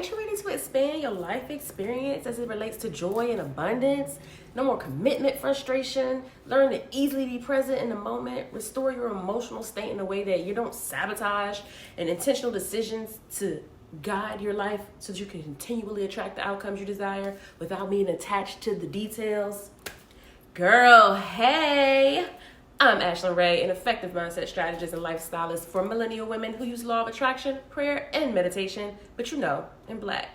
Ain't you ready to expand your life experience as it relates to joy and abundance? No more commitment frustration. Learn to easily be present in the moment. Restore your emotional state in a way that you don't sabotage and intentional decisions to guide your life so that you can continually attract the outcomes you desire without being attached to the details. Girl, hey! I'm Ashlyn Ray, an effective mindset strategist and lifestylist for millennial women who use law of attraction, prayer, and meditation, but in black.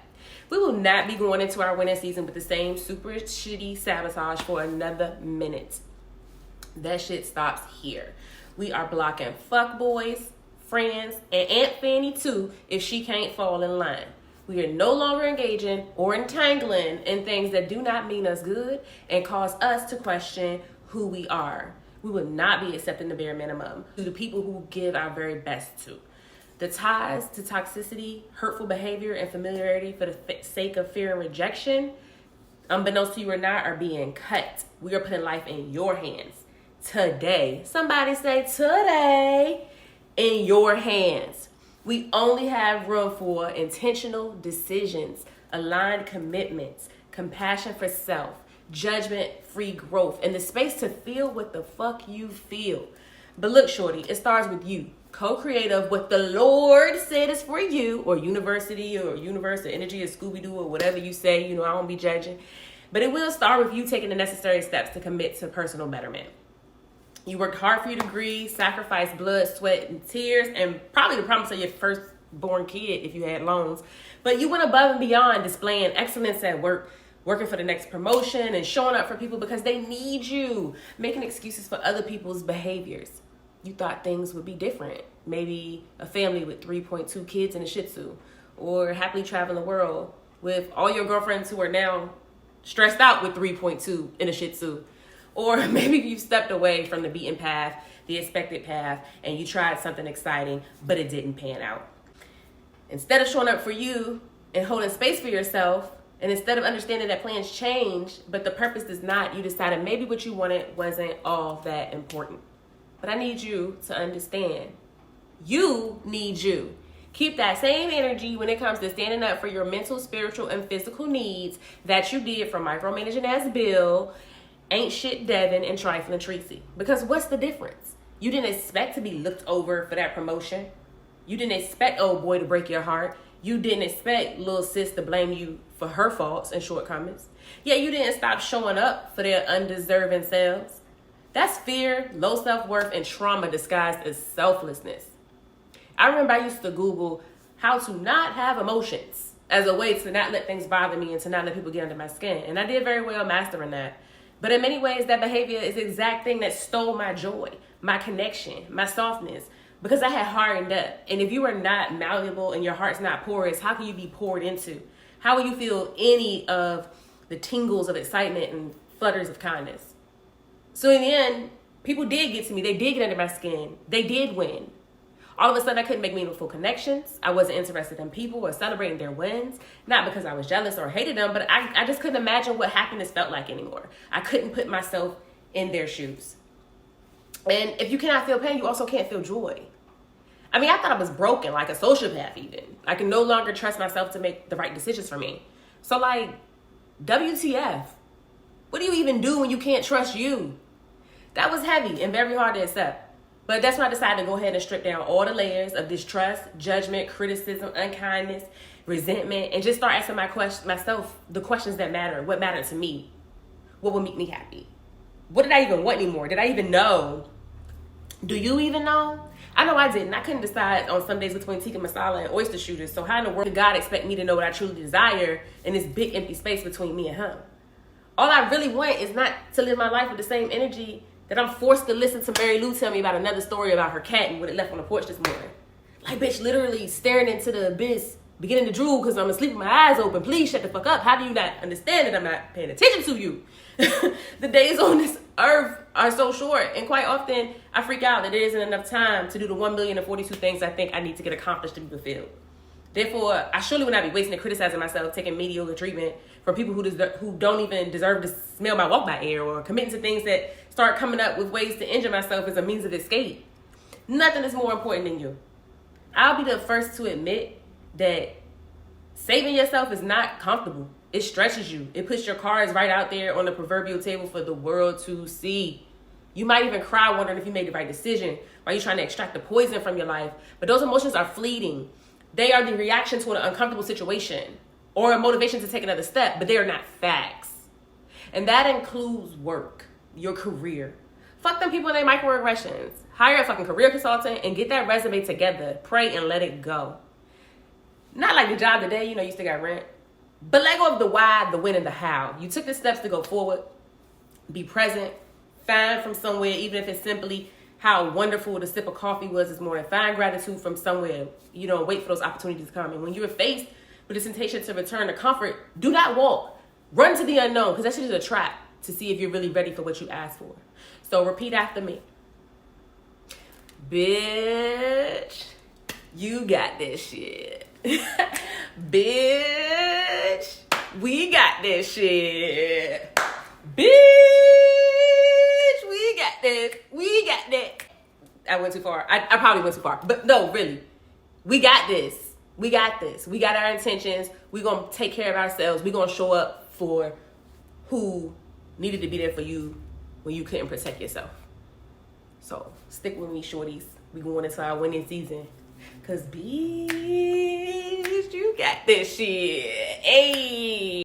We will not be going into our winter season with the same super shitty sabotage for another minute. That shit stops here. We are blocking fuckboys, friends, and Aunt Fanny too if she can't fall in line. We are no longer engaging or entangling in things that do not mean us good and cause us to question who we are. We will not be accepting the bare minimum to the people who give our very best to. The ties to toxicity, hurtful behavior, and familiarity for the sake of fear and rejection, unbeknownst to you or not, are being cut. We are putting life in your hands. Today. Somebody say today. In your hands. We only have room for intentional decisions, aligned commitments, compassion for self, judgment-free growth, and the space to feel what the fuck you feel. But look, shorty, it starts with you. Co-create of what the Lord said is for you, or university, or universe, or energy, or Scooby-Doo, or whatever you say. I won't be judging. But it will start with you taking the necessary steps to commit to personal betterment. You worked hard for your degree, sacrificed blood, sweat, and tears, and probably the promise of your firstborn kid if you had loans. But you went above and beyond, displaying excellence at work, working for the next promotion, and showing up for people because they need you, making excuses for other people's behaviors. You thought things would be different. Maybe a family with 3.2 kids and a Shih Tzu, or happily traveling the world with all your girlfriends who are now stressed out with 3.2 and a Shih Tzu. Or maybe you've stepped away from the beaten path, the expected path, and you tried something exciting, but it didn't pan out. Instead of showing up for you and holding space for yourself, and instead of understanding that plans change, but the purpose does not, you decided maybe what you wanted wasn't all that important. But I need you to understand. You need you. Keep that same energy when it comes to standing up for your mental, spiritual, and physical needs that you did for micromanaging as Bill, Ain't Shit Devin, and Trifling Tracy. Because what's the difference? You didn't expect to be looked over for that promotion. You didn't expect old boy to break your heart. You didn't expect little sis to blame you for her faults and shortcomings. Yet you didn't stop showing up for their undeserving selves. That's fear, low self-worth, and trauma disguised as selflessness. I remember I used to Google how to not have emotions as a way to not let things bother me and to not let people get under my skin. And I did very well mastering that. But in many ways, that behavior is the exact thing that stole my joy, my connection, my softness, because I had hardened up. And if you are not malleable and your heart's not porous, how can you be poured into? How will you feel any of the tingles of excitement and flutters of kindness? So in the end, people did get to me. They did get under my skin. They did win. All of a sudden, I couldn't make meaningful connections. I wasn't interested in people or celebrating their wins. Not because I was jealous or hated them, but I just couldn't imagine what happiness felt like anymore. I couldn't put myself in their shoes. And if you cannot feel pain, you also can't feel joy. I mean, I thought I was broken, like a sociopath even. I can no longer trust myself to make the right decisions for me. So WTF? What do you even do when you can't trust you? That was heavy and very hard to accept. But that's when I decided to go ahead and strip down all the layers of distrust, judgment, criticism, unkindness, resentment, and just start asking myself the questions that matter. What mattered to me? What would make me happy? What did I even want anymore? Did I even know? Do you even know? I know I didn't. I couldn't decide on some days between tikka masala and oyster shooters. So how in the world did God expect me to know what I truly desire in this big empty space between me and him? All I really want is not to live my life with the same energy that I'm forced to listen to Mary Lou tell me about another story about her cat and what it left on the porch this morning. Like, bitch, literally staring into the abyss, beginning to drool because I'm asleep with my eyes open. Please shut the fuck up. How do you not understand that I'm not paying attention to you? The days on this earth are so short, and quite often I freak out that there isn't enough time to do the 1,042 things I think I need to get accomplished to be fulfilled. Therefore, I surely would not be wasting and criticizing myself, taking mediocre treatment from people who don't even deserve to smell my walk by air, or committing to things that start coming up with ways to injure myself as a means of escape. Nothing is more important than you. I'll be the first to admit that Saving yourself is not comfortable. It stretches you. It puts your cards right out there on the proverbial table for the world to see. You might even cry wondering if you made the right decision while you're trying to extract the poison from your life. But those emotions are fleeting. They are the reaction to an uncomfortable situation or a motivation to take another step, but they are not facts. And that includes work, your career. Fuck them people and their microaggressions. Hire a fucking career consultant and get that resume together. Pray and let it go. Not like the job today, you still got rent. But let go of the why, the when, and the how. You took the steps to go forward. Be present. Find from somewhere, even if it's simply how wonderful the sip of coffee was this morning. Find gratitude from somewhere. Wait for those opportunities to come. And when you're faced with the temptation to return to comfort, do not walk. Run to the unknown, because that shit is a trap to see if you're really ready for what you asked for. So repeat after me. Bitch, you got this shit. Bitch, we got this shit. Bitch, we got this. We got that. I went too far. I probably went too far. But no, really. We got this. We got this. We got our intentions. We're going to take care of ourselves. We're going to show up for who needed to be there for you when you couldn't protect yourself. So stick with me, shorties. We going into our winning season. Because, bitch, you got this shit. Hey.